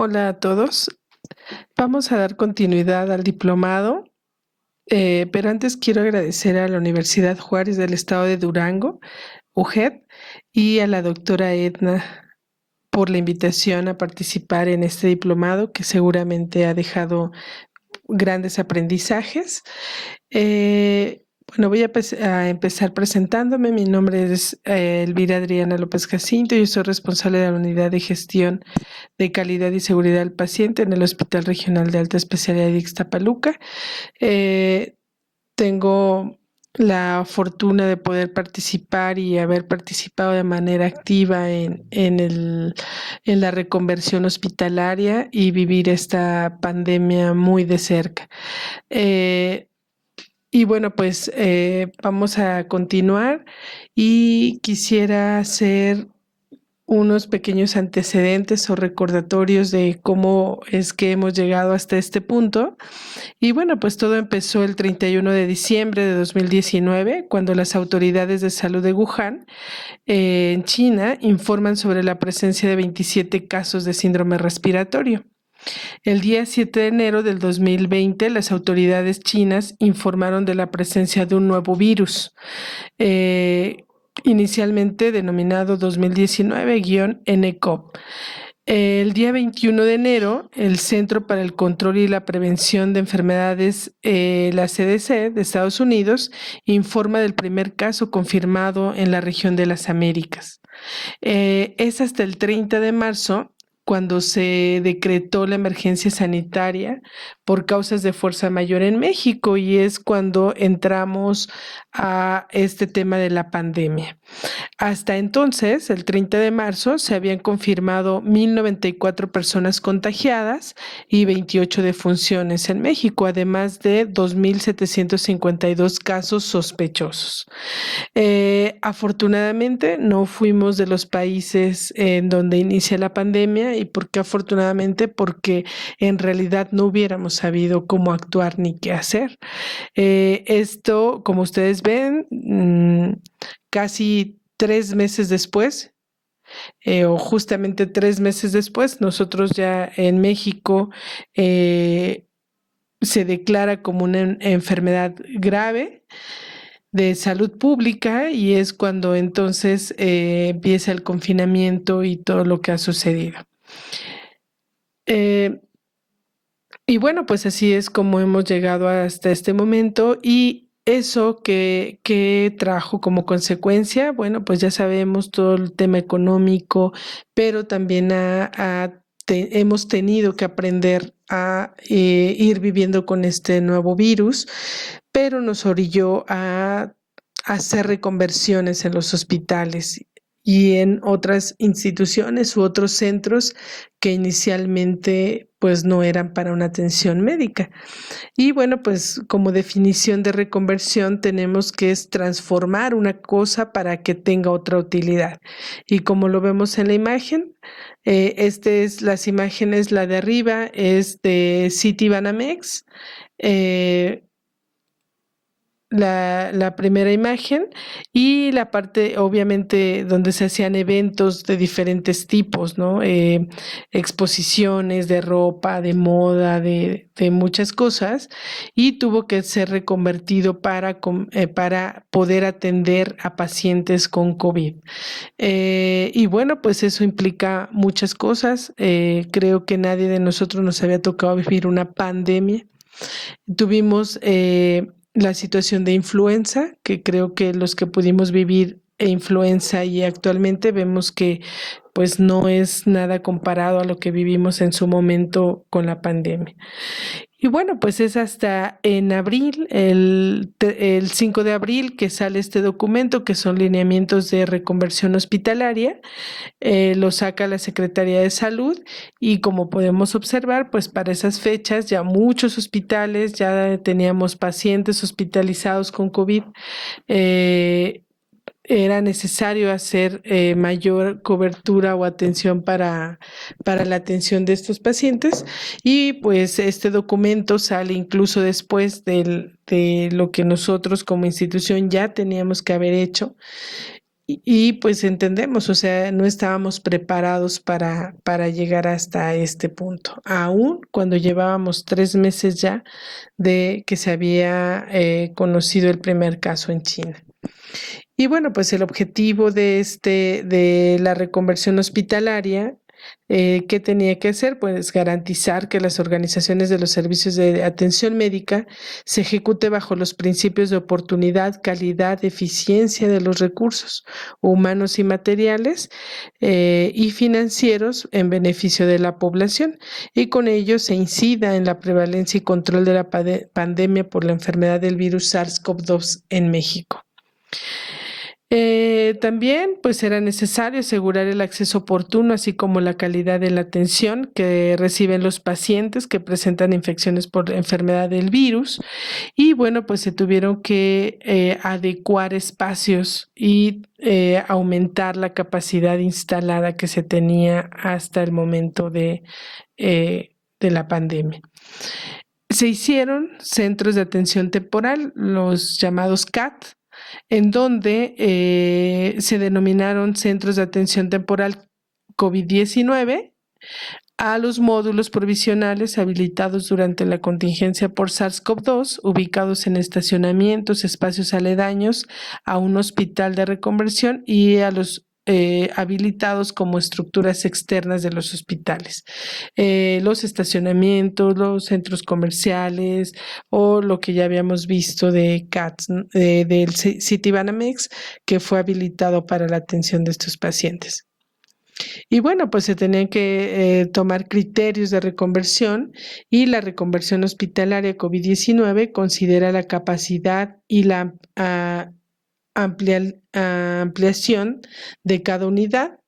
Hola a todos. Vamos a dar continuidad al diplomado, pero antes quiero agradecer a la Universidad Juárez del Estado de Durango, UJED, y a la doctora Edna por la invitación a participar en este diplomado que seguramente ha dejado grandes aprendizajes. Bueno, voy a empezar presentándome. Mi nombre es Elvira Adriana López Jacinto. Yo soy responsable de la Unidad de Gestión de Calidad y Seguridad del Paciente en el Hospital Regional de Alta Especialidad de Ixtapaluca. Eh, Tengo la fortuna de poder participar y haber participado de manera activa en la reconversión hospitalaria y vivir esta pandemia muy de cerca. Eh, y bueno, pues vamos a continuar y quisiera hacer unos pequeños antecedentes o recordatorios de cómo es que hemos llegado hasta este punto. Y bueno, pues todo empezó el 31 de diciembre de 2019, cuando las autoridades de salud de Wuhan, en China, informan sobre la presencia de 27 casos de síndrome respiratorio. El día 7 de enero del 2020, las autoridades chinas informaron de la presencia de un nuevo virus, eh, inicialmente denominado 2019-nCoV. El día 21 de enero, el Centro para el Control y la Prevención de Enfermedades, la CDC de Estados Unidos, informa del primer caso confirmado en la región de las Américas. Es hasta el 30 de marzo cuando se decretó la emergencia sanitaria por causas de fuerza mayor en México, y es cuando entramos a este tema de la pandemia. Hasta entonces, el 30 de marzo, se habían confirmado 1,094 personas contagiadas y 28 defunciones en México, además de 2,752 casos sospechosos. Afortunadamente, no fuimos de los países en donde inicia la pandemia. ¿Y por qué afortunadamente? Porque en realidad no hubiéramos sabido cómo actuar ni qué hacer. Esto, como ustedes ven, casi 3 meses después, o justamente 3 meses después, nosotros ya en México se declara como una enfermedad grave de salud pública, y es cuando entonces empieza el confinamiento y todo lo que ha sucedido. Eh, y bueno, pues así es como hemos llegado hasta este momento. Y eso que trajo como consecuencia, bueno, pues ya sabemos todo el tema económico, pero también hemos tenido que aprender a ir viviendo con este nuevo virus, pero nos orilló a hacer reconversiones en los hospitales y en otras instituciones u otros centros que inicialmente pues no eran para una atención médica. Y bueno, pues como definición de reconversión tenemos que es transformar una cosa para que tenga otra utilidad. Y como lo vemos en la imagen, las imágenes, la de arriba es de Citibanamex, eh, la primera imagen, y la parte obviamente donde se hacían eventos de diferentes tipos, ¿no? Exposiciones de ropa, de moda, de muchas cosas, y tuvo que ser reconvertido para poder atender a pacientes con COVID. Y bueno, pues eso implica muchas cosas. Creo que nadie de nosotros nos había tocado vivir una pandemia. Tuvimos la situación de influenza, que creo que los que pudimos vivir influenza y actualmente vemos que pues no es nada comparado a lo que vivimos en su momento con la pandemia. Y bueno, pues es hasta en abril, el 5 de abril, que sale este documento, que son lineamientos de reconversión hospitalaria. Lo saca la Secretaría de Salud, y como podemos observar, pues para esas fechas ya muchos hospitales, ya teníamos pacientes hospitalizados con COVID. eh, Era necesario hacer mayor cobertura o atención para la atención de estos pacientes, y pues este documento sale incluso después de lo que nosotros como institución ya teníamos que haber hecho. y pues entendemos, o sea, no estábamos preparados para llegar hasta este punto, aún cuando llevábamos 3 meses ya de que se había conocido el primer caso en China. Y bueno, pues el objetivo de la reconversión hospitalaria, ¿qué tenía que hacer? Pues garantizar que las organizaciones de los servicios de atención médica se ejecute bajo los principios de oportunidad, calidad, eficiencia de los recursos humanos y materiales y financieros en beneficio de la población, y con ello se incida en la prevalencia y control de la pandemia por la enfermedad del virus SARS-CoV-2 en México. También pues era necesario asegurar el acceso oportuno, así como la calidad de la atención que reciben los pacientes que presentan infecciones por enfermedad del virus. Y bueno, pues se tuvieron que adecuar espacios y aumentar la capacidad instalada que se tenía hasta el momento de la pandemia. Se hicieron centros de atención temporal, los llamados CAT, en donde se denominaron centros de atención temporal COVID-19 a los módulos provisionales habilitados durante la contingencia por SARS-CoV-2, ubicados en estacionamientos, espacios aledaños a un hospital de reconversión, y a los habilitados como estructuras externas de los hospitales, los estacionamientos, los centros comerciales, o lo que ya habíamos visto de CATS, del Citibanamex, que fue habilitado para la atención de estos pacientes. Y bueno, pues se tenían que tomar criterios de reconversión, y la reconversión hospitalaria COVID-19 considera la capacidad y la ampliación de cada unidad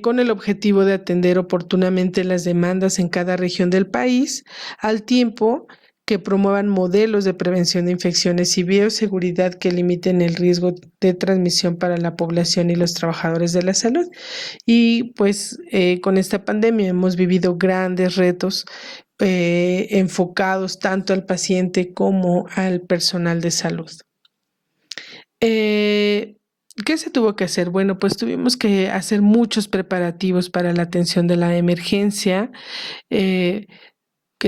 con el objetivo de atender oportunamente las demandas en cada región del país, al tiempo que promuevan modelos de prevención de infecciones y bioseguridad que limiten el riesgo de transmisión para la población y los trabajadores de la salud. Y pues con esta pandemia hemos vivido grandes retos enfocados tanto al paciente como al personal de salud. ¿Qué se tuvo que hacer? Bueno, pues tuvimos que hacer muchos preparativos para la atención de la emergencia, que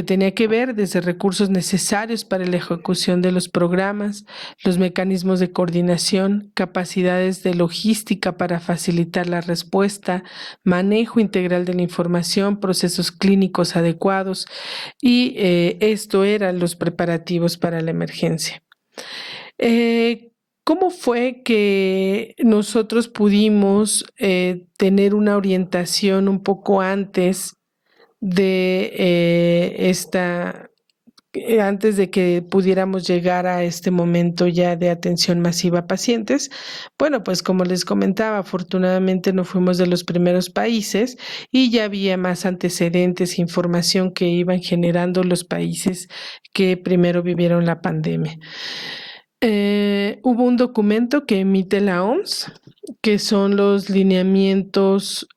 tenía que ver desde recursos necesarios para la ejecución de los programas, los mecanismos de coordinación, capacidades de logística para facilitar la respuesta, manejo integral de la información, procesos clínicos adecuados, y esto eran los preparativos para la emergencia. ¿Cómo fue que nosotros pudimos tener una orientación un poco antes de antes de que pudiéramos llegar a este momento ya de atención masiva a pacientes? Bueno, pues como les comentaba, afortunadamente no fuimos de los primeros países, y ya había más antecedentes e información que iban generando los países que primero vivieron la pandemia. Hubo un documento que emite la OMS, que son los lineamientos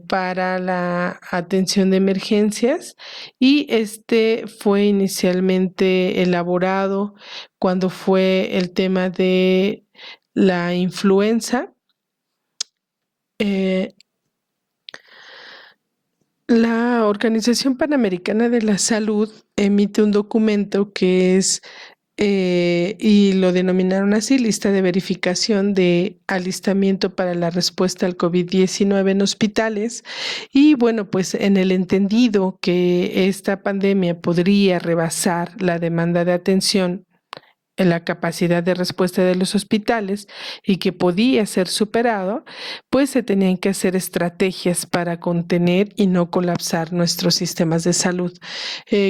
para la atención de emergencias, y este fue inicialmente elaborado cuando fue el tema de la influenza. La Organización Panamericana de la Salud emite un documento que es y lo denominaron así: lista de verificación de alistamiento para la respuesta al COVID-19 en hospitales. Y bueno, pues en el entendido que esta pandemia podría rebasar la demanda de atención en la capacidad de respuesta de los hospitales y que podía ser superado, pues se tenían que hacer estrategias para contener y no colapsar nuestros sistemas de salud.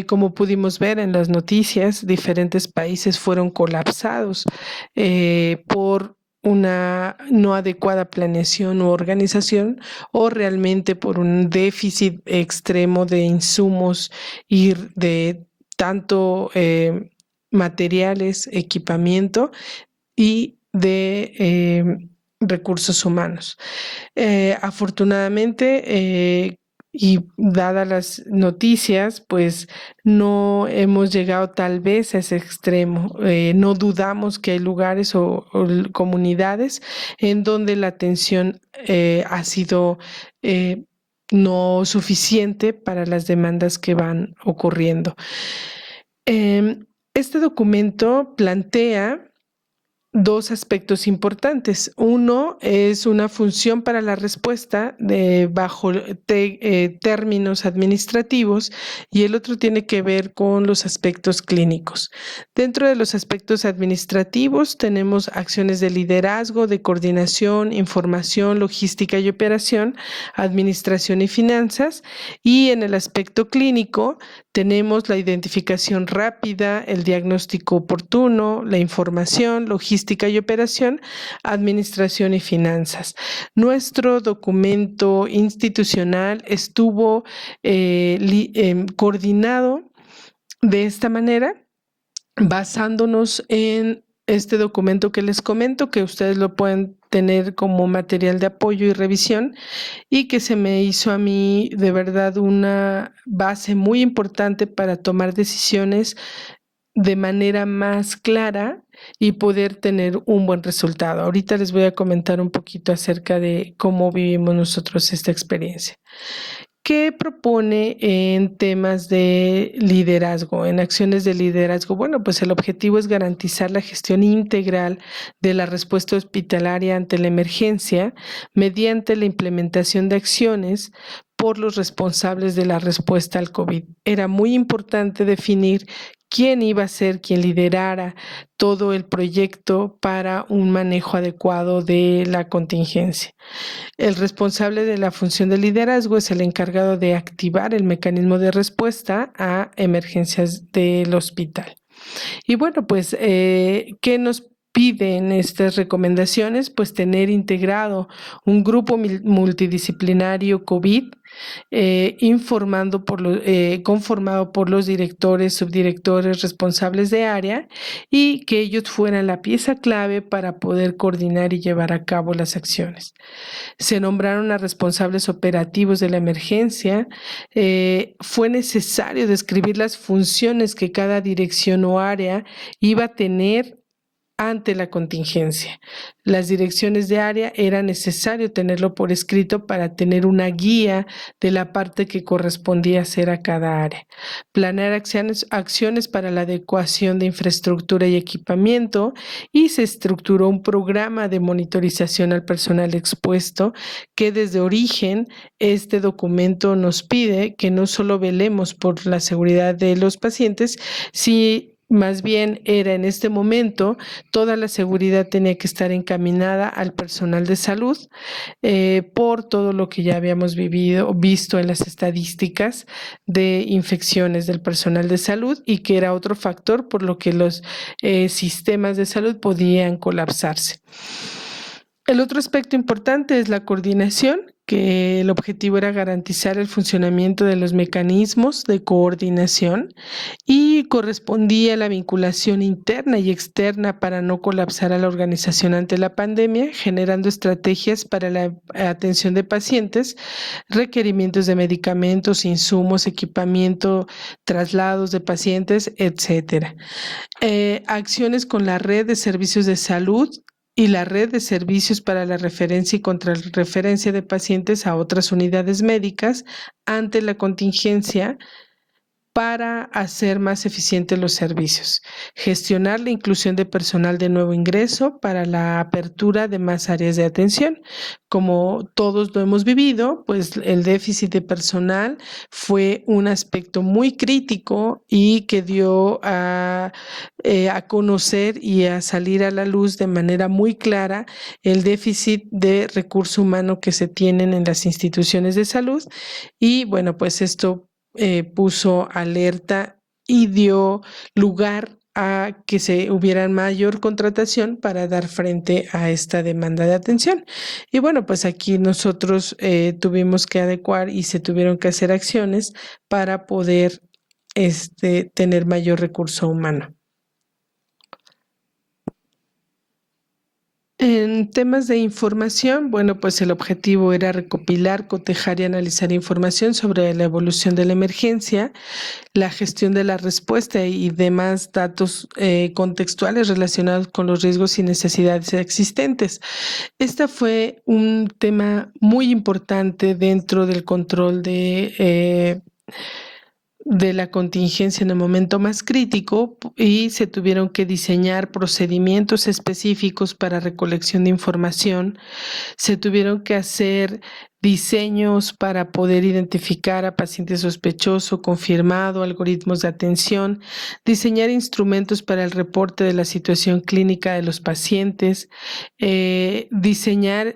Como pudimos ver en las noticias, diferentes países fueron colapsados por una no adecuada planeación u organización, o realmente por un déficit extremo de insumos y de tanto materiales, equipamiento y de recursos humanos. Afortunadamente, y dadas las noticias, pues no hemos llegado tal vez a ese extremo. No dudamos que hay lugares o comunidades en donde la atención ha sido no suficiente para las demandas que van ocurriendo. Este documento plantea dos aspectos importantes. Uno es una función para la respuesta bajo términos administrativos y el otro tiene que ver con los aspectos clínicos. Dentro de los aspectos administrativos tenemos acciones de liderazgo, de coordinación, información, logística y operación, administración y finanzas, y en el aspecto clínico tenemos la identificación rápida, el diagnóstico oportuno, la información, logística y operación, administración y finanzas. Nuestro documento institucional estuvo coordinado de esta manera, basándonos en este documento que les comento, que ustedes lo pueden tener como material de apoyo y revisión, y que se me hizo a mí de verdad una base muy importante para tomar decisiones de manera más clara y poder tener un buen resultado. Ahorita les voy a comentar un poquito acerca de cómo vivimos nosotros esta experiencia. ¿Qué propone en temas de liderazgo, en acciones de liderazgo? Bueno, pues el objetivo es garantizar la gestión integral de la respuesta hospitalaria ante la emergencia mediante la implementación de acciones por los responsables de la respuesta al COVID. Era muy importante definir quién iba a ser quien liderara todo el proyecto para un manejo adecuado de la contingencia. El responsable de la función de liderazgo es el encargado de activar el mecanismo de respuesta a emergencias del hospital. Y bueno, pues, ¿qué nos piden estas recomendaciones? Pues tener integrado un grupo multidisciplinario COVID, conformado por los directores, subdirectores, responsables de área, y que ellos fueran la pieza clave para poder coordinar y llevar a cabo las acciones. Se nombraron a responsables operativos de la emergencia. Fue necesario describir las funciones que cada dirección o área iba a tener ante la contingencia. Las direcciones de área era necesario tenerlo por escrito para tener una guía de la parte que correspondía hacer a cada área. Planear acciones para la adecuación de infraestructura y equipamiento, y se estructuró un programa de monitorización al personal expuesto que desde origen este documento nos pide que no solo velemos por la seguridad de los pacientes, sino más bien era en este momento toda la seguridad tenía que estar encaminada al personal de salud, por todo lo que ya habíamos visto en las estadísticas de infecciones del personal de salud, y que era otro factor por lo que los sistemas de salud podían colapsarse. El otro aspecto importante es la coordinación, que el objetivo era garantizar el funcionamiento de los mecanismos de coordinación y correspondía a la vinculación interna y externa para no colapsar a la organización ante la pandemia, generando estrategias para la atención de pacientes, requerimientos de medicamentos, insumos, equipamiento, traslados de pacientes, etcétera. Acciones con la red de servicios de salud y la red de servicios para la referencia y contrarreferencia de pacientes a otras unidades médicas ante la contingencia, para hacer más eficientes los servicios, gestionar la inclusión de personal de nuevo ingreso para la apertura de más áreas de atención. Como todos lo hemos vivido, pues el déficit de personal fue un aspecto muy crítico y que dio a conocer y a salir a la luz de manera muy clara el déficit de recurso humano que se tienen en las instituciones de salud. Y bueno, pues esto puso alerta y dio lugar a que se hubiera mayor contratación para dar frente a esta demanda de atención. Y bueno, pues aquí nosotros tuvimos que adecuar y se tuvieron que hacer acciones para poder tener mayor recurso humano. En temas de información, bueno, pues el objetivo era recopilar, cotejar y analizar información sobre la evolución de la emergencia, la gestión de la respuesta y demás datos contextuales relacionados con los riesgos y necesidades existentes. Este fue un tema muy importante dentro del control de la contingencia en el momento más crítico y se tuvieron que diseñar procedimientos específicos para recolección de información, se tuvieron que hacer diseños para poder identificar a pacientes sospechoso, confirmado, algoritmos de atención, diseñar instrumentos para el reporte de la situación clínica de los pacientes, diseñar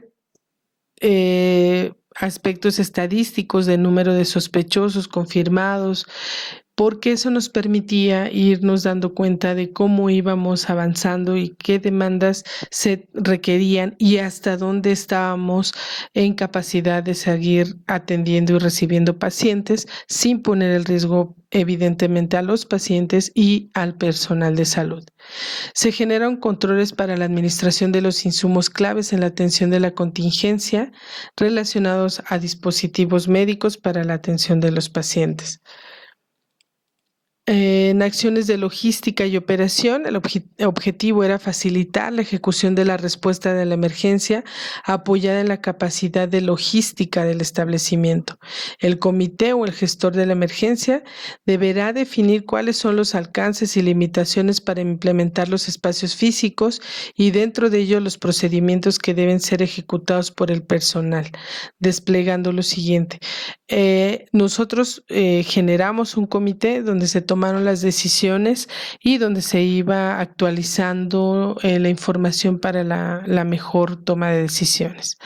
aspectos estadísticos del número de sospechosos confirmados, porque eso nos permitía irnos dando cuenta de cómo íbamos avanzando y qué demandas se requerían y hasta dónde estábamos en capacidad de seguir atendiendo y recibiendo pacientes sin poner el riesgo evidentemente a los pacientes y al personal de salud. Se generan controles para la administración de los insumos claves en la atención de la contingencia relacionados a dispositivos médicos para la atención de los pacientes. En acciones de logística y operación, el objetivo era facilitar la ejecución de la respuesta de la emergencia apoyada en la capacidad de logística del establecimiento. El comité o el gestor de la emergencia deberá definir cuáles son los alcances y limitaciones para implementar los espacios físicos y dentro de ello los procedimientos que deben ser ejecutados por el personal, desplegando lo siguiente. Nosotros generamos un comité donde se tomaron las decisiones y donde se iba actualizando la información para la mejor toma de decisiones.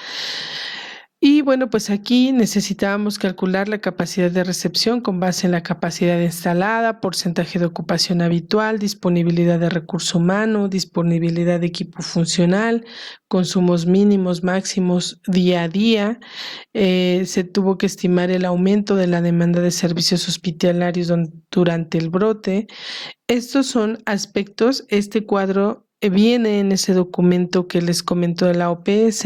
Y bueno, pues aquí necesitábamos calcular la capacidad de recepción con base en la capacidad instalada, porcentaje de ocupación habitual, disponibilidad de recurso humano, disponibilidad de equipo funcional, consumos mínimos, máximos día a día. Se tuvo que estimar el aumento de la demanda de servicios hospitalarios durante el brote. Estos son aspectos, este cuadro viene en ese documento que les comento de la OPS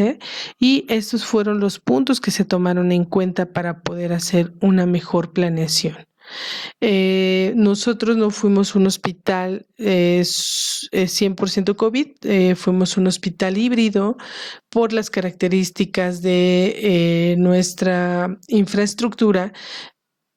y estos fueron los puntos que se tomaron en cuenta para poder hacer una mejor planeación. Nosotros no fuimos un hospital 100% COVID, fuimos un hospital híbrido por las características de nuestra infraestructura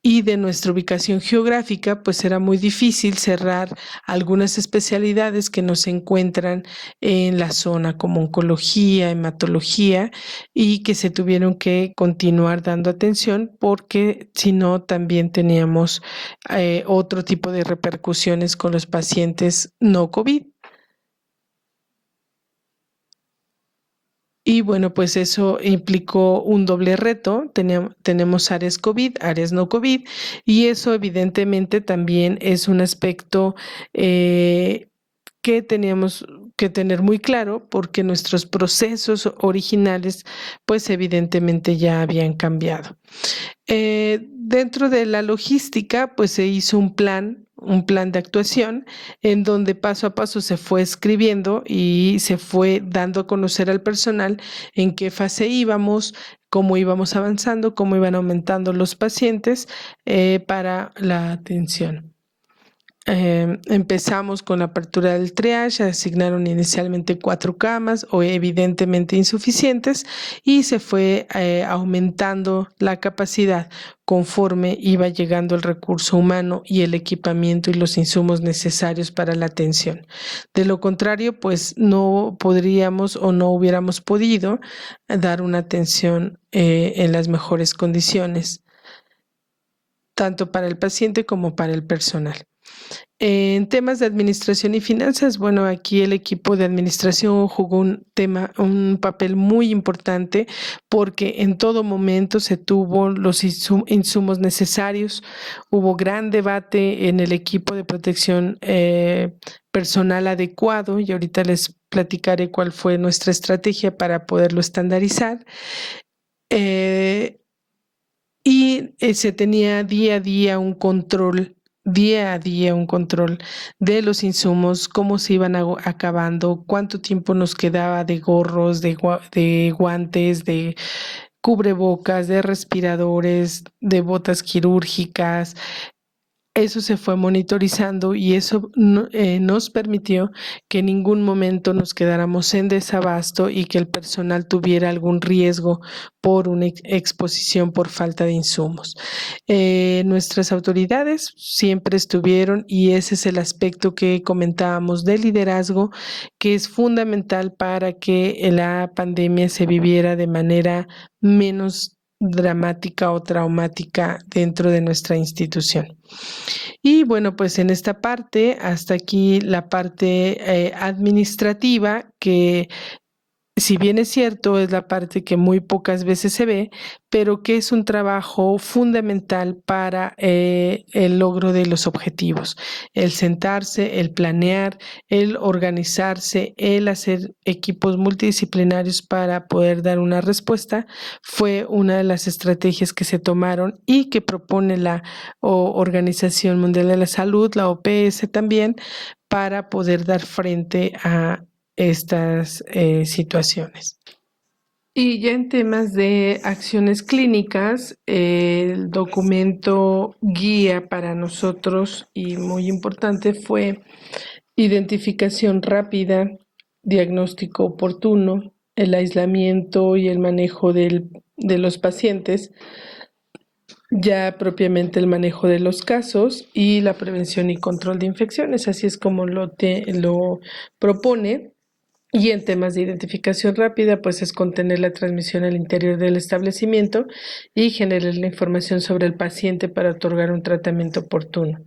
y de nuestra ubicación geográfica, pues era muy difícil cerrar algunas especialidades que no se encuentran en la zona como oncología, hematología y que se tuvieron que continuar dando atención porque si no también teníamos otro tipo de repercusiones con los pacientes no COVID. Y bueno, pues eso implicó un doble reto. Tenemos áreas COVID, áreas no COVID, y eso evidentemente también es un aspecto que teníamos que tener muy claro porque nuestros procesos originales pues evidentemente ya habían cambiado. Dentro de la logística, pues se hizo un plan de actuación en donde paso a paso se fue escribiendo y se fue dando a conocer al personal en qué fase íbamos, cómo íbamos avanzando, cómo iban aumentando los pacientes para la atención. Empezamos con la apertura del triage, asignaron inicialmente 4 camas o evidentemente insuficientes y se fue aumentando la capacidad conforme iba llegando el recurso humano y el equipamiento y los insumos necesarios para la atención. De lo contrario, pues no podríamos o no hubiéramos podido dar una atención en las mejores condiciones, tanto para el paciente como para el personal. En temas de administración y finanzas, bueno, aquí el equipo de administración jugó un papel muy importante porque en todo momento se tuvo los insumos necesarios. Hubo gran debate en el equipo de protección personal adecuado y ahorita les platicaré cuál fue nuestra estrategia para poderlo estandarizar. Y se tenía día a día un control día a día un control de los insumos, cómo se iban acabando, cuánto tiempo nos quedaba de gorros, de guantes, de cubrebocas, de respiradores, de botas quirúrgicas. Eso se fue monitorizando y eso nos permitió que en ningún momento nos quedáramos en desabasto y que el personal tuviera algún riesgo por una exposición por falta de insumos. Nuestras autoridades siempre estuvieron, y ese es el aspecto que comentábamos de liderazgo, que es fundamental para que la pandemia se viviera de manera menos dramática o traumática dentro de nuestra institución. Y bueno, pues en esta parte, hasta aquí la parte administrativa, que si bien es cierto, es la parte que muy pocas veces se ve, pero que es un trabajo fundamental para el logro de los objetivos. El sentarse, el planear, el organizarse, el hacer equipos multidisciplinarios para poder dar una respuesta, fue una de las estrategias que se tomaron y que propone la Organización Mundial de la Salud, la OPS también, para poder dar frente a estas situaciones. Y ya en temas de acciones clínicas, el documento guía para nosotros y muy importante fue identificación rápida, diagnóstico oportuno, el aislamiento y el manejo de los pacientes, ya propiamente el manejo de los casos y la prevención y control de infecciones, así es como lo propone. Y en temas de identificación rápida, pues es contener la transmisión al interior del establecimiento y generar la información sobre el paciente para otorgar un tratamiento oportuno.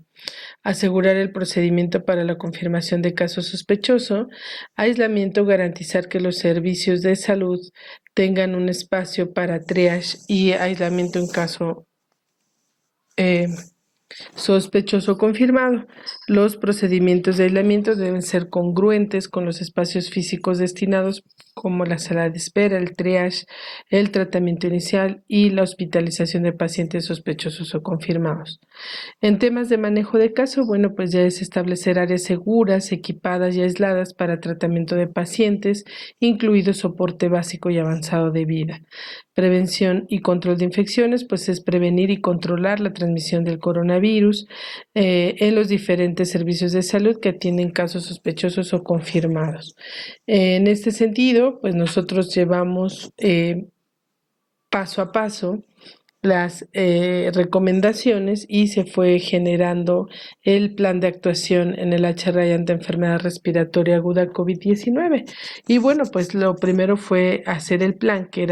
Asegurar el procedimiento para la confirmación de caso sospechoso. Aislamiento, garantizar que los servicios de salud tengan un espacio para triage y aislamiento en caso sospechoso confirmado. Los procedimientos de aislamiento deben ser congruentes con los espacios físicos destinados, como la sala de espera, el triage, el tratamiento inicial y la hospitalización de pacientes sospechosos o confirmados. En temas de manejo de caso, bueno, pues ya es establecer áreas seguras, equipadas y aisladas para tratamiento de pacientes, incluido soporte básico y avanzado de vida. Prevención y control de infecciones, pues es prevenir y controlar la transmisión del coronavirus en los diferentes servicios de salud que atienden casos sospechosos o confirmados. En este sentido, pues nosotros llevamos paso a paso las recomendaciones y se fue generando el plan de actuación en el HRI ante enfermedad respiratoria aguda COVID-19. Y bueno, pues lo primero fue hacer el plan, que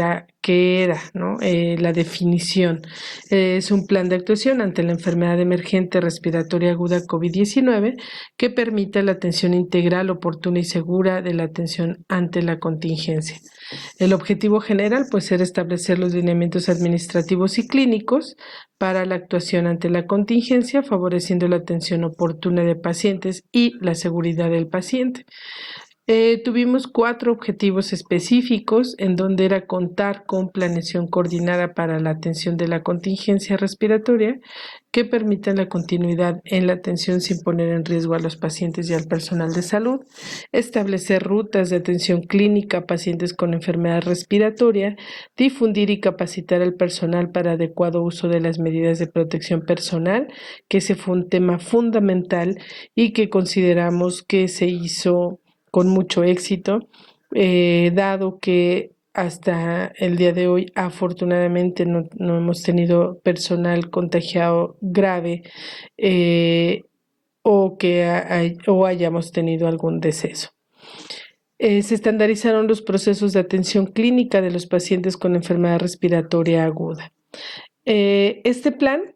era, ¿no? La definición. Es un plan de actuación ante la enfermedad emergente respiratoria aguda COVID-19 que permita la atención integral, oportuna y segura de la atención ante la contingencia. El objetivo general puede ser establecer los lineamientos administrativos y clínicos para la actuación ante la contingencia, favoreciendo la atención oportuna de pacientes y la seguridad del paciente. Tuvimos 4 objetivos específicos en donde era contar con planeación coordinada para la atención de la contingencia respiratoria que permitan la continuidad en la atención sin poner en riesgo a los pacientes y al personal de salud, establecer rutas de atención clínica a pacientes con enfermedad respiratoria, difundir y capacitar al personal para adecuado uso de las medidas de protección personal, que ese fue un tema fundamental y que consideramos que se hizo con mucho éxito, dado que hasta el día de hoy afortunadamente no hemos tenido personal contagiado grave o hayamos tenido algún deceso. Se estandarizaron los procesos de atención clínica de los pacientes con enfermedad respiratoria aguda. Este plan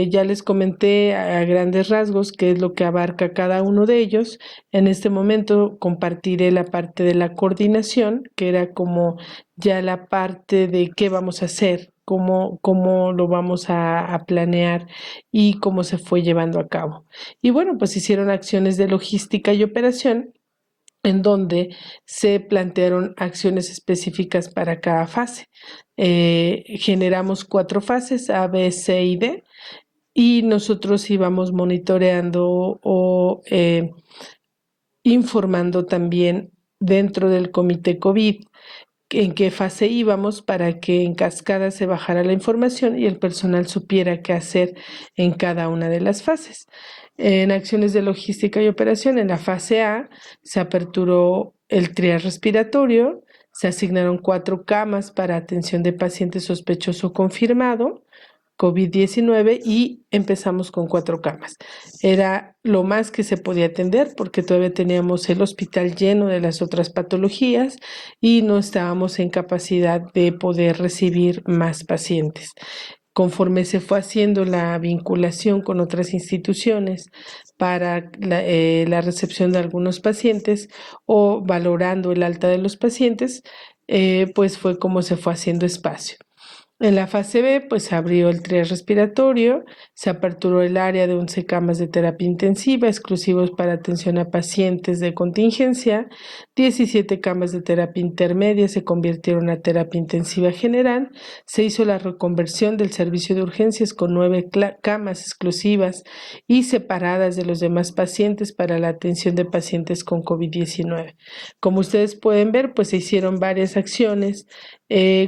ya les comenté a grandes rasgos qué es lo que abarca cada uno de ellos. En este momento compartiré la parte de la coordinación, que era como ya la parte de qué vamos a hacer, cómo lo vamos a planear y cómo se fue llevando a cabo. Y bueno, pues hicieron acciones de logística y operación en donde se plantearon acciones específicas para cada fase. Generamos 4 fases, A, B, C y D. y nosotros íbamos monitoreando o informando también dentro del comité COVID en qué fase íbamos para que en cascada se bajara la información y el personal supiera qué hacer en cada una de las fases. En acciones de logística y operación, en la fase A, se aperturó el triage respiratorio, se asignaron 4 camas para atención de paciente sospechoso confirmado, COVID-19, y empezamos con 4 camas. Era lo más que se podía atender porque todavía teníamos el hospital lleno de las otras patologías y no estábamos en capacidad de poder recibir más pacientes. Conforme se fue haciendo la vinculación con otras instituciones para la recepción de algunos pacientes o valorando el alta de los pacientes, pues fue como se fue haciendo espacio. En la fase B, pues se abrió el triage respiratorio, se aperturó el área de 11 camas de terapia intensiva exclusivos para atención a pacientes de contingencia, 17 camas de terapia intermedia se convirtieron a terapia intensiva general, se hizo la reconversión del servicio de urgencias con 9 camas exclusivas y separadas de los demás pacientes para la atención de pacientes con COVID-19. Como ustedes pueden ver, pues se hicieron varias acciones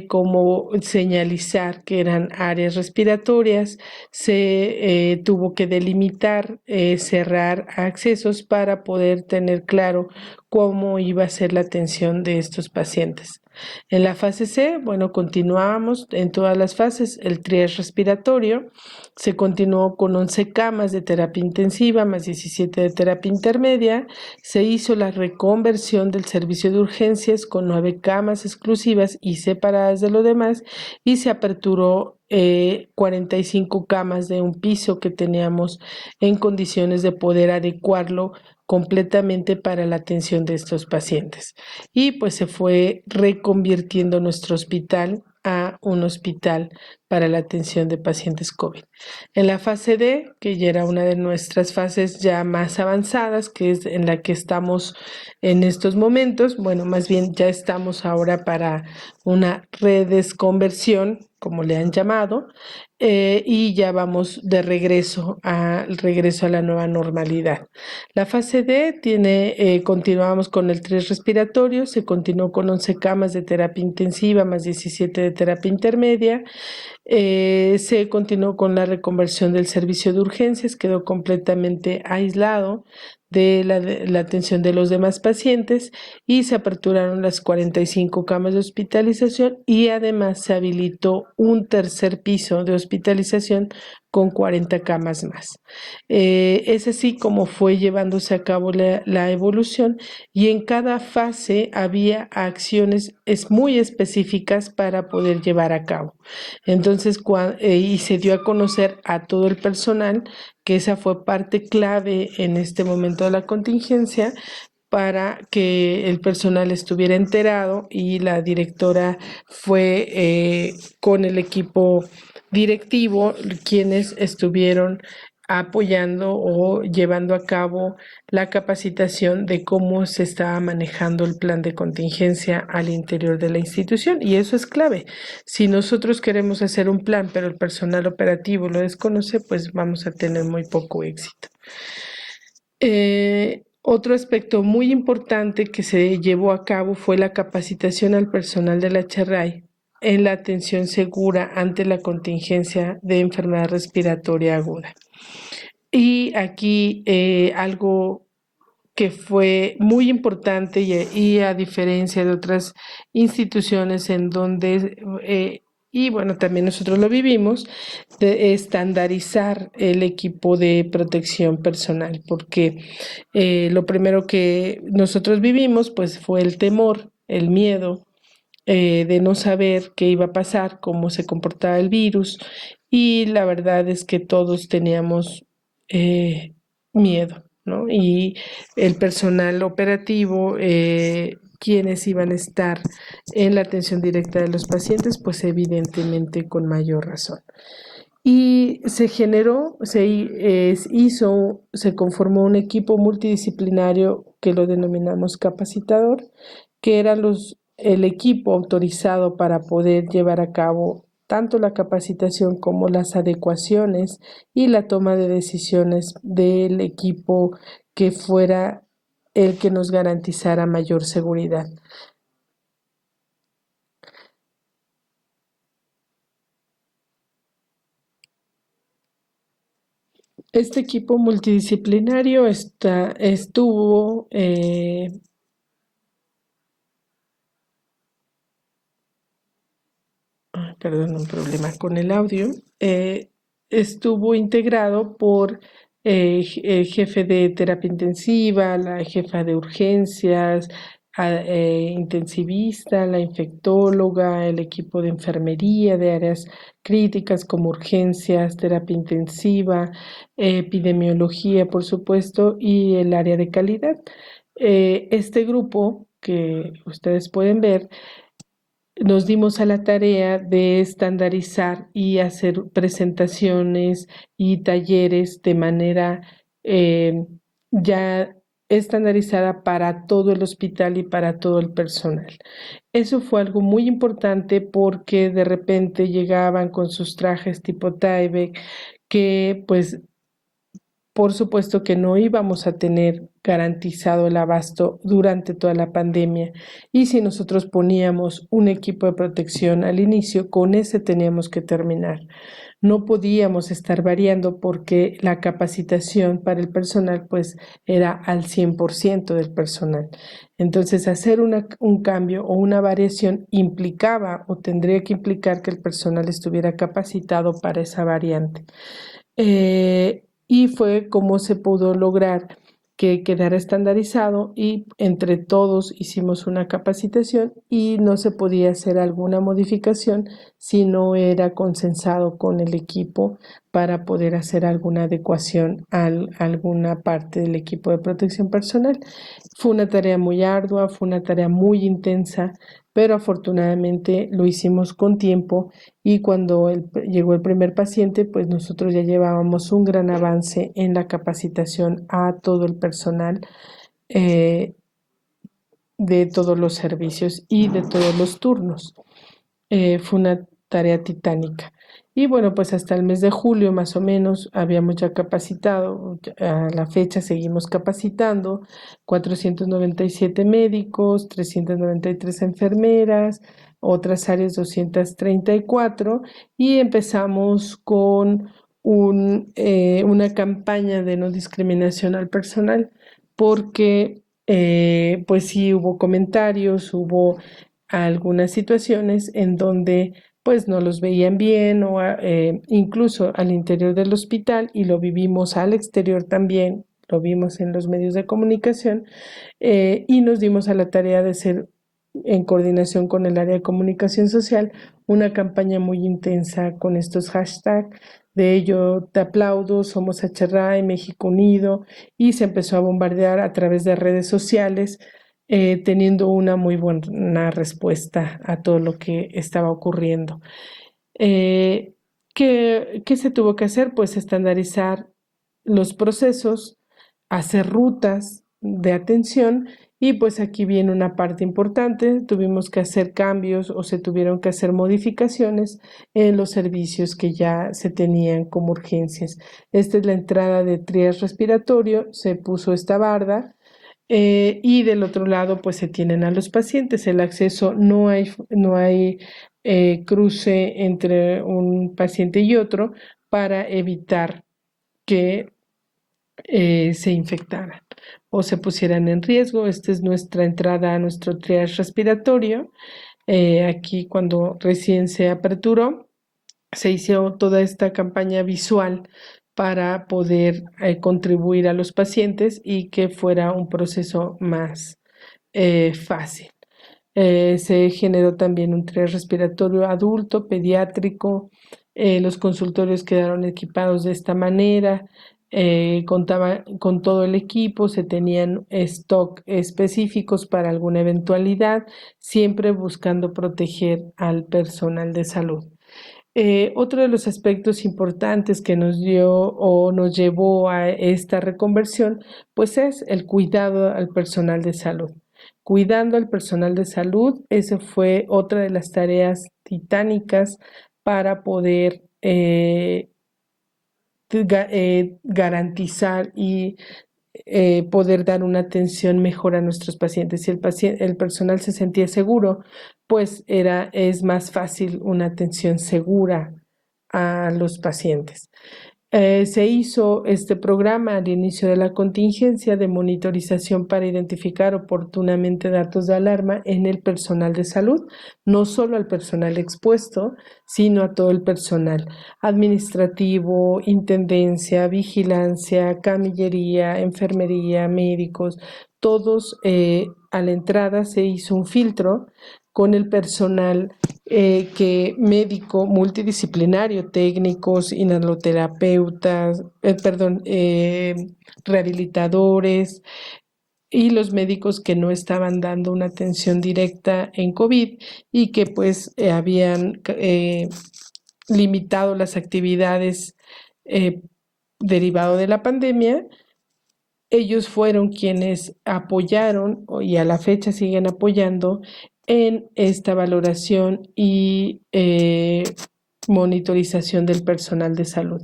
como señalizar que eran áreas respiratorias, se tuvo que delimitar, cerrar accesos para poder tener claro cómo iba a ser la atención de estos pacientes. En la fase C, bueno, continuábamos en todas las fases el triage respiratorio, se continuó con 11 camas de terapia intensiva más 17 de terapia intermedia, se hizo la reconversión del servicio de urgencias con 9 camas exclusivas y separadas de lo demás y se aperturó 45 camas de un piso que teníamos en condiciones de poder adecuarlo completamente para la atención de estos pacientes. Y pues se fue reconvirtiendo nuestro hospital a un hospital para la atención de pacientes COVID. En la fase D, que ya era una de nuestras fases ya más avanzadas, que es en la que estamos en estos momentos, bueno, más bien ya estamos ahora para una redesconversión, como le han llamado, y ya vamos de regreso a la nueva normalidad. La fase D continuamos con el triage respiratorio, se continuó con 11 camas de terapia intensiva más 17 de terapia intermedia, se continuó con la reconversión del servicio de urgencias, quedó completamente aislado de la atención de los demás pacientes y se aperturaron las 45 camas de hospitalización y además se habilitó un tercer piso de hospitalización con 40 camas más. Es así como fue llevándose a cabo la evolución y en cada fase había acciones muy específicas para poder llevar a cabo. Entonces, y se dio a conocer a todo el personal que esa fue parte clave en este momento de la contingencia para que el personal estuviera enterado y la directora fue con el equipo directivo quienes estuvieron apoyando o llevando a cabo la capacitación de cómo se estaba manejando el plan de contingencia al interior de la institución. Y eso es clave. Si nosotros queremos hacer un plan, pero el personal operativo lo desconoce, pues vamos a tener muy poco éxito. Otro aspecto muy importante que se llevó a cabo fue la capacitación al personal de la CHERRAI en la atención segura ante la contingencia de enfermedad respiratoria aguda. Y aquí algo que fue muy importante y a diferencia de otras instituciones en donde, y bueno, también nosotros lo vivimos, de estandarizar el equipo de protección personal, porque lo primero que nosotros vivimos pues fue el temor, el miedo de no saber qué iba a pasar, cómo se comportaba el virus, y la verdad es que todos teníamos miedo, ¿no? Y el personal operativo, quienes iban a estar en la atención directa de los pacientes, pues evidentemente con mayor razón. Y se generó, se conformó un equipo multidisciplinario que lo denominamos capacitador, que eran el equipo autorizado para poder llevar a cabo tanto la capacitación como las adecuaciones y la toma de decisiones del equipo que fuera el que nos garantizara mayor seguridad. Este equipo multidisciplinario estuvo perdón, un problema con el audio, estuvo integrado por el jefe de terapia intensiva, la jefa de urgencias, intensivista, la infectóloga, el equipo de enfermería de áreas críticas como urgencias, terapia intensiva, epidemiología, por supuesto, y el área de calidad. Este grupo que ustedes pueden ver nos dimos a la tarea de estandarizar y hacer presentaciones y talleres de manera ya estandarizada para todo el hospital y para todo el personal. Eso fue algo muy importante porque de repente llegaban con sus trajes tipo Tyvek que pues por supuesto que no íbamos a tener garantizado el abasto durante toda la pandemia y si nosotros poníamos un equipo de protección al inicio, con ese teníamos que terminar. No podíamos estar variando porque la capacitación para el personal pues era al 100% del personal. Entonces hacer un cambio o una variación implicaba o tendría que implicar que el personal estuviera capacitado para esa variante. Y fue como se pudo lograr que quedara estandarizado y entre todos hicimos una capacitación y no se podía hacer alguna modificación si no era consensado con el equipo para poder hacer alguna adecuación a alguna parte del equipo de protección personal. Fue una tarea muy ardua, fue una tarea muy intensa, pero afortunadamente lo hicimos con tiempo y cuando llegó el primer paciente, pues nosotros ya llevábamos un gran avance en la capacitación a todo el personal eh, de todos los servicios y de todos los turnos. Fue una tarea titánica. Y bueno, pues hasta el mes de julio más o menos habíamos ya capacitado, a la fecha seguimos capacitando 497 médicos, 393 enfermeras, otras áreas 234 y empezamos con una campaña de no discriminación al personal porque pues sí hubo comentarios, hubo algunas situaciones en donde pues no los veían bien o incluso al interior del hospital y lo vivimos al exterior también, lo vimos en los medios de comunicación y nos dimos a la tarea de hacer en coordinación con el área de comunicación social una campaña muy intensa con estos hashtags de ello te aplaudo, somos HRAE, México Unido y se empezó a bombardear a través de redes sociales teniendo una muy buena respuesta a todo lo que estaba ocurriendo. Eh, ¿Qué se tuvo que hacer? Pues estandarizar los procesos, hacer rutas de atención y pues aquí viene una parte importante, tuvimos que hacer cambios o se tuvieron que hacer modificaciones en los servicios que ya se tenían como urgencias. Esta es la entrada de triage respiratorio, se puso esta barda y del otro lado, pues se tienen a los pacientes. El acceso no hay cruce entre un paciente y otro para evitar que se infectaran o se pusieran en riesgo. Esta es nuestra entrada a nuestro triage respiratorio. Aquí cuando recién se aperturó, se hizo toda esta campaña visual para poder contribuir a los pacientes y que fuera un proceso más fácil. Se generó también un tren respiratorio adulto, pediátrico, los consultorios quedaron equipados de esta manera, contaba con todo el equipo, se tenían stock específicos para alguna eventualidad, siempre buscando proteger al personal de salud. Otro de los aspectos importantes que nos dio o nos llevó a esta reconversión, pues es el cuidado al personal de salud. Cuidando al personal de salud, esa fue otra de las tareas titánicas para poder garantizar y poder dar una atención mejor a nuestros pacientes. Si el personal se sentía seguro, pues es más fácil una atención segura a los pacientes. Se hizo este programa al inicio de la contingencia de monitorización para identificar oportunamente datos de alarma en el personal de salud, no solo al personal expuesto, sino a todo el personal administrativo, intendencia, vigilancia, camillería, enfermería, médicos, todos a la entrada se hizo un filtro con el personal médico multidisciplinario, técnicos, inhaloterapeutas, rehabilitadores y los médicos que no estaban dando una atención directa en COVID y que pues habían limitado las actividades derivado de la pandemia. Ellos fueron quienes apoyaron y a la fecha siguen apoyando en esta valoración y monitorización del personal de salud.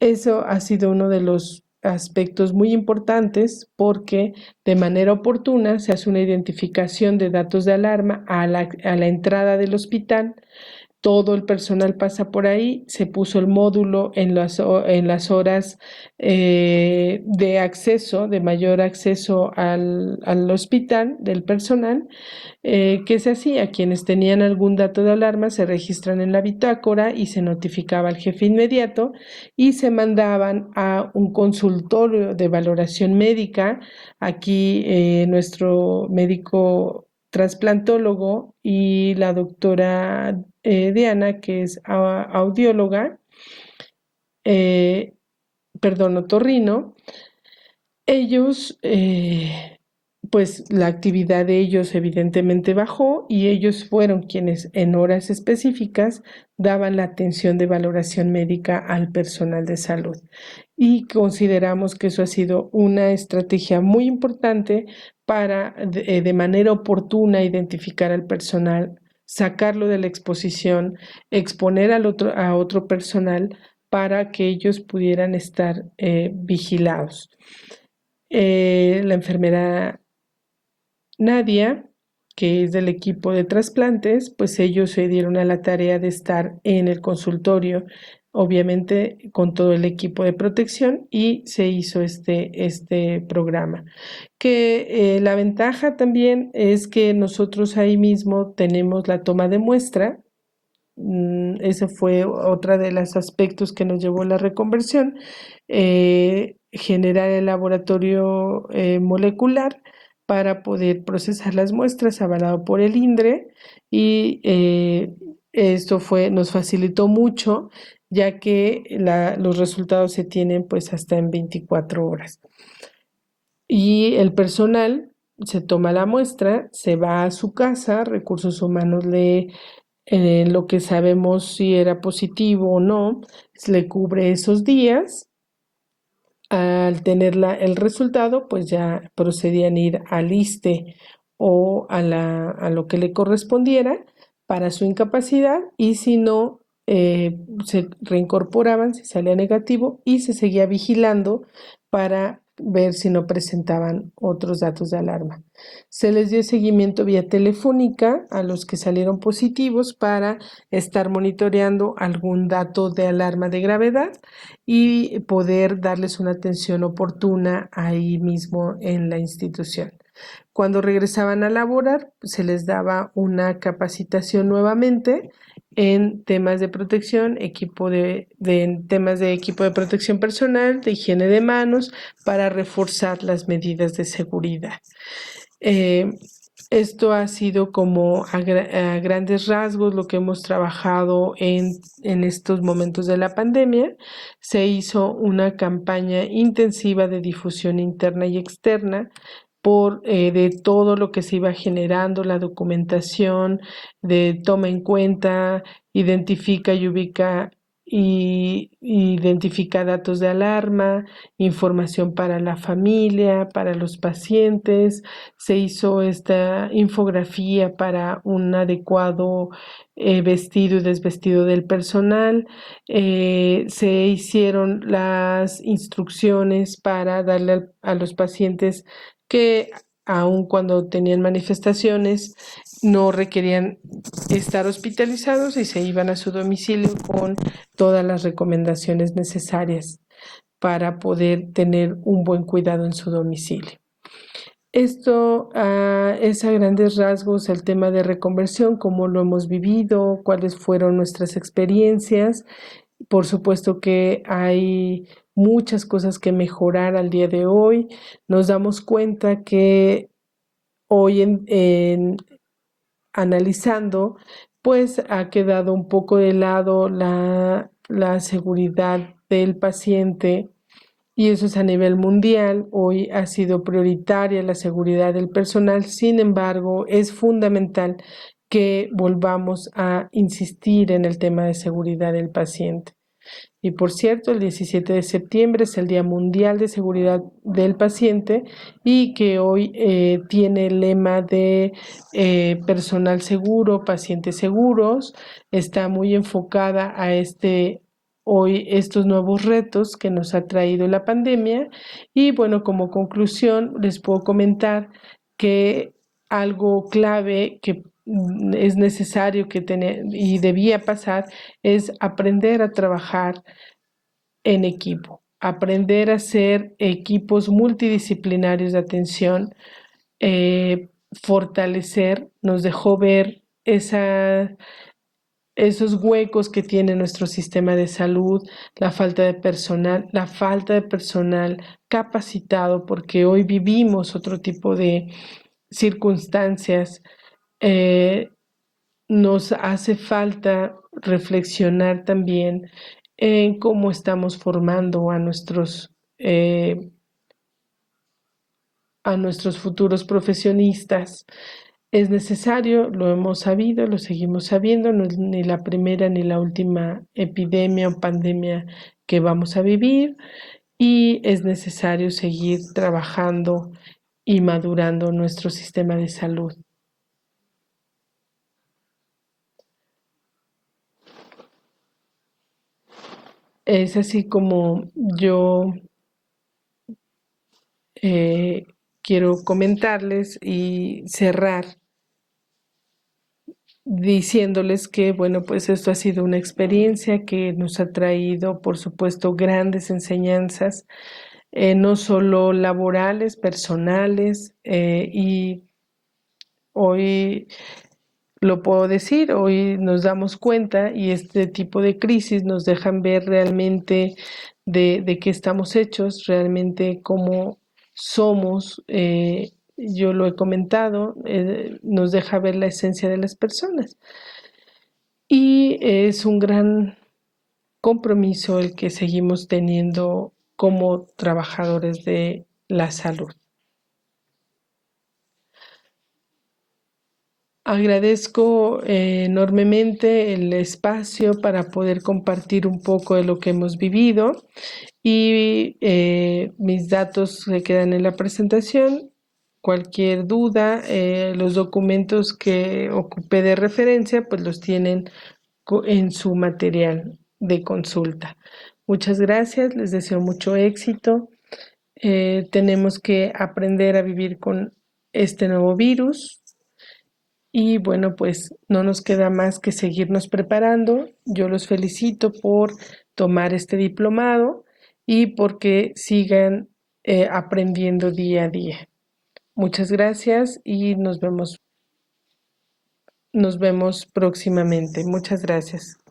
Eso ha sido uno de los aspectos muy importantes porque de manera oportuna se hace una identificación de datos de alarma a la entrada del hospital. Todo el personal pasa por ahí, se puso el módulo en las horas de acceso, de mayor acceso al hospital del personal. ¿Qué se hacía? Quienes tenían algún dato de alarma se registran en la bitácora y se notificaba al jefe inmediato y se mandaban a un consultorio de valoración médica. Aquí nuestro médico trasplantólogo y la doctora Diana, que es audióloga, otorrino, ellos, pues la actividad de ellos evidentemente bajó y ellos fueron quienes en horas específicas daban la atención de valoración médica al personal de salud. Y consideramos que eso ha sido una estrategia muy importante para de manera oportuna identificar al personal, sacarlo de la exposición, exponer a otro personal para que ellos pudieran estar vigilados. La enfermera Nadia, que es del equipo de trasplantes, pues ellos se dieron a la tarea de estar en el consultorio, obviamente con todo el equipo de protección, y se hizo este programa. Que la ventaja también es que nosotros ahí mismo tenemos la toma de muestra. Ese fue otra de los aspectos que nos llevó a la reconversión, generar el laboratorio molecular para poder procesar las muestras avalado por el INDRE y esto nos facilitó mucho ya que los resultados se tienen pues hasta en 24 horas. Y el personal se toma la muestra, se va a su casa, Recursos Humanos lo que sabemos si era positivo o no, le cubre esos días. Al tener el resultado, pues ya procedían a ir al ISSSTE o a lo que le correspondiera para su incapacidad y si no, se reincorporaban si salía negativo y se seguía vigilando para ver si no presentaban otros datos de alarma. Se les dio seguimiento vía telefónica a los que salieron positivos para estar monitoreando algún dato de alarma de gravedad y poder darles una atención oportuna ahí mismo en la institución. Cuando regresaban a laborar, se les daba una capacitación nuevamente en temas de protección, temas de equipo de protección personal, de higiene de manos, para reforzar las medidas de seguridad. Esto ha sido como a grandes rasgos lo que hemos trabajado en estos momentos de la pandemia. Se hizo una campaña intensiva de difusión interna y externa de todo lo que se iba generando, la documentación, de toma en cuenta, identifica y ubica identifica datos de alarma, información para la familia, para los pacientes. Se hizo esta infografía para un adecuado vestido y desvestido del personal. Se hicieron las instrucciones para darle a los pacientes que aun cuando tenían manifestaciones, no requerían estar hospitalizados y se iban a su domicilio con todas las recomendaciones necesarias para poder tener un buen cuidado en su domicilio. Esto es a grandes rasgos el tema de reconversión, cómo lo hemos vivido, cuáles fueron nuestras experiencias. Por supuesto que hay muchas cosas que mejorar al día de hoy. Nos damos cuenta que hoy analizando, pues ha quedado un poco de lado la seguridad del paciente y eso es a nivel mundial. Hoy ha sido prioritaria la seguridad del personal, sin embargo, es fundamental que volvamos a insistir en el tema de seguridad del paciente. Y por cierto, el 17 de septiembre es el Día Mundial de Seguridad del Paciente y que hoy tiene el lema de personal seguro, pacientes seguros. Está muy enfocada a hoy estos nuevos retos que nos ha traído la pandemia. Y bueno, como conclusión, les puedo comentar que algo clave que es necesario que tener y debía pasar es aprender a trabajar en equipo, aprender a hacer equipos multidisciplinarios de atención, fortalecer, nos dejó ver esos huecos que tiene nuestro sistema de salud, la falta de personal capacitado, porque hoy vivimos otro tipo de circunstancias. Eh, Nos hace falta reflexionar también en cómo estamos formando a nuestros futuros profesionistas. Es necesario, lo hemos sabido, lo seguimos sabiendo, no es ni la primera ni la última epidemia o pandemia que vamos a vivir y es necesario seguir trabajando y madurando nuestro sistema de salud. Es así como yo eh, quiero comentarles y cerrar diciéndoles que, bueno, pues esto ha sido una experiencia que nos ha traído, por supuesto, grandes enseñanzas, no solo laborales, personales, y hoy lo puedo decir, hoy nos damos cuenta y este tipo de crisis nos dejan ver realmente de qué estamos hechos, realmente cómo somos. Yo lo he comentado, nos deja ver la esencia de las personas. Y es un gran compromiso el que seguimos teniendo como trabajadores de la salud. Agradezco enormemente el espacio para poder compartir un poco de lo que hemos vivido y mis datos se quedan en la presentación. Cualquier duda, los documentos que ocupé de referencia, pues los tienen en su material de consulta. Muchas gracias, les deseo mucho éxito. Tenemos que aprender a vivir con este nuevo virus y bueno, pues no nos queda más que seguirnos preparando. Yo los felicito por tomar este diplomado y porque sigan aprendiendo día a día. Muchas gracias y nos vemos próximamente. Muchas gracias.